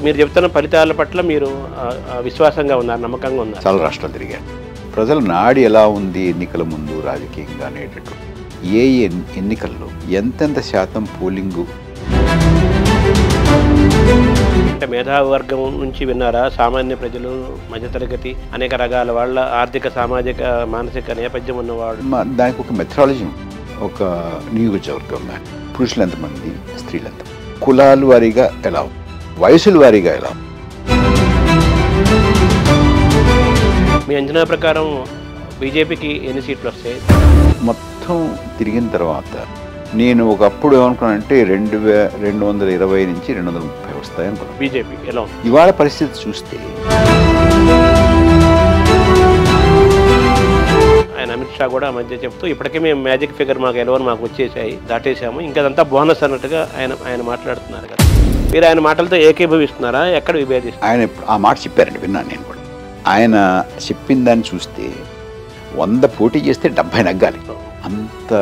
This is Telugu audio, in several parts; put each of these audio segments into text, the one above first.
మీరు చెప్తున్న ఫలితాల పట్ల మీరు విశ్వాసంగా ఉన్నారు, నమ్మకంగా ఉన్నారు? చాలా రాష్ట్రాలు తిరిగారు. ప్రజల నాడి ఎలా ఉంది ఎన్నికల ముందు రాజకీయంగా అనేటట్టు ఏ ఎన్నికల్లో ఎంతెంత శాతం పోలింగు అంటే మేధావి వర్గం నుంచి విన్నారా? సామాన్య ప్రజలు, మధ్యతరగతి, అనేక రకాల వాళ్ళ ఆర్థిక, సామాజిక, మానసిక నేపథ్యం ఉన్నవాళ్ళు? దానికి ఒక మెథడాలజీ, ఒక నియోజకవర్గం, పురుషులు ఎంతమంది, స్త్రీలు ఎంత, కులాల వారీగా ఎలా, వయసుల వారీగా ఎలా. మీ అంచనా ప్రకారం బీజేపీకి ఎన్ని సీట్లు వస్తాయి? మొత్తం తిరిగిన తర్వాత నేను ఒకప్పుడు ఏమనుకున్నానంటే 220 నుంచి 230 వస్తాయి అనుకున్నాను. బీజేపీ ఎలా ఉంది ఇవాళ పరిస్థితి చూస్తే? ఆయన అమిత్ షా కూడా మధ్య చెప్తూ ఇప్పటికే మేము మ్యాజిక్ ఫిగర్ మాకు ఎలవని మాకు వచ్చేసాయి, దాటేసాము, ఇంకదంతా బోనస్ అన్నట్టుగా ఆయన మాట్లాడుతున్నారు కదా. మీరు ఆయన మాటలతో ఏకీభవిస్తున్నారా, ఎక్కడ విభేదిస్తారు? ఆయన ఆ మాట చెప్పారండి, విన్నాను నేను కూడా. ఆయన చెప్పిన దాన్ని చూస్తే 100 పోటీ చేస్తే 70 నగ్గాలి, అంత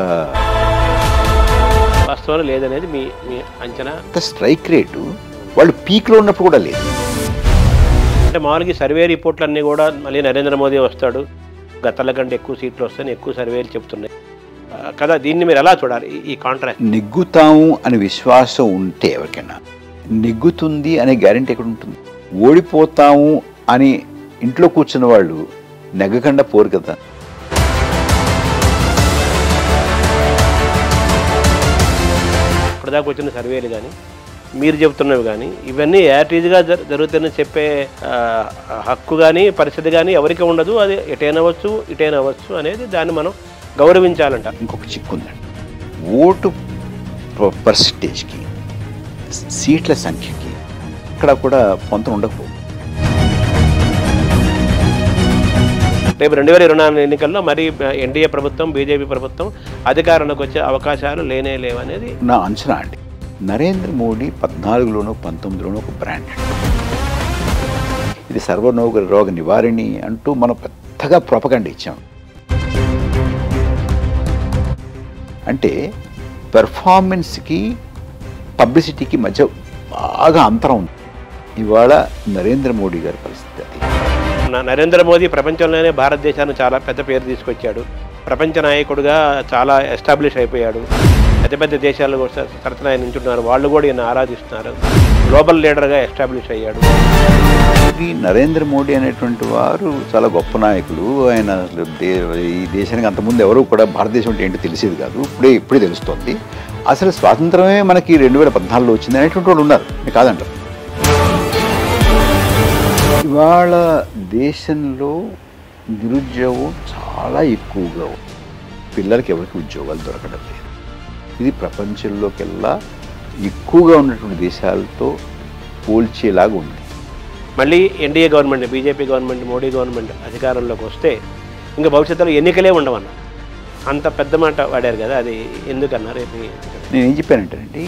వాస్తవం లేదనేది మీ అంచనా? అంత స్ట్రైక్ రేటు వాళ్ళు పీక్లో ఉన్నప్పుడు కూడా లేదు. అంటే మామూలుగా సర్వే రిపోర్ట్లన్నీ కూడా మళ్ళీ నరేంద్ర మోదీ వస్తాడు, గతాల కంటే ఎక్కువ సీట్లు వస్తాయని ఎక్కువ సర్వేలు చెప్తున్నాయి కదా. దీన్ని మీరు ఎలా చూడాలి, ఈ కాంట్రాక్ట్? నెగ్గుతాము అనే విశ్వాసం ఉంటే ఎవరికైనా, నెగ్గుతుంది అనే గ్యారెంటీ ఎక్కడ ఉంటుంది? ఓడిపోతాము అని ఇంట్లో కూర్చున్న వాళ్ళు నెగ్గకుండా పోరు కదా. ఇప్పటిదాకా వచ్చిన సర్వేలు కానీ మీరు చెబుతున్నవి కానీ ఇవన్నీ యాటీజ్గా జరుగుతుందని చెప్పే హక్కు కానీ పరిస్థితి కానీ ఎవరికి ఉండదు. అది ఎటైనవచ్చు ఇటైనవచ్చు అనేది దాన్ని మనం గౌరవించాలంట. ఇంకొక చిక్కు ఉందండి, ఓటు పర్సంటేజ్కి, సీట్ల సంఖ్యకి ఇక్కడ కూడా పొంతం ఉండకపోదు. రేపు 2024 ఎన్నికల్లో మరి ఎన్డీఏ ప్రభుత్వం, బీజేపీ ప్రభుత్వం అధికారంలోకి వచ్చే అవకాశాలు లేవనేది నా అంచనా అండి. నరేంద్ర మోడీ 14లోనో 19లోనో ఒక బ్రాండ్, ఇది సర్వరోగ నివారిణి అంటూ మనం పెద్దగా ప్రొపగండా ఇచ్చాం. అంటే పెర్ఫార్మెన్స్కి పబ్లిసిటీకి మధ్య బాగా అంతరం ఉంది. ఇవాళ నరేంద్ర మోడీ గారి పరిస్థితి అది. నరేంద్ర మోదీ ప్రపంచంలోనే భారతదేశాన్ని చాలా పెద్ద పేరు తీసుకొచ్చాడు, ప్రపంచ నాయకుడిగా చాలా ఎస్టాబ్లిష్ అయిపోయాడు. పెద్ద పెద్ద దేశాలు కూడా తరచున ఆయన నించున్నారు, వాళ్ళు కూడా ఈయన ఆరాధిస్తున్నారు, గ్లోబల్ లీడర్గా ఎస్టాబ్లిష్ అయ్యాడు. నరేంద్ర మోడీ అనేటువంటి వారు చాలా గొప్ప నాయకులు. ఆయన ఈ దేశానికి అంతకుముందు ఎవరు కూడా భారతదేశం అంటే ఏంటో తెలిసేది కాదు, ఇప్పుడే తెలుస్తోంది. అసలు స్వాతంత్రమే మనకి 2014లో వచ్చింది అనేటువంటి వాళ్ళు ఉన్నారు, కాదంటారు. ఇవాళ దేశంలో నిరుద్యోగం చాలా ఎక్కువగా ఉంది, పిల్లలకి ఎవరికి ఉద్యోగాలు దొరకడం లేదు. ఇది ప్రపంచంలోకెల్లా ఎక్కువగా ఉన్నటువంటి దేశాలతో పోల్చేలాగా ఉంది. మళ్ళీ NDA government, BJP government, Modi government అధికారంలోకి వస్తే ఇంకా భవిష్యత్తులో ఎన్నికలే ఉండవన్నారు, అంత పెద్ద మాట వాడారు కదా. అది ఎందుకన్నారు? నేనేం చెప్పానంటేనండి,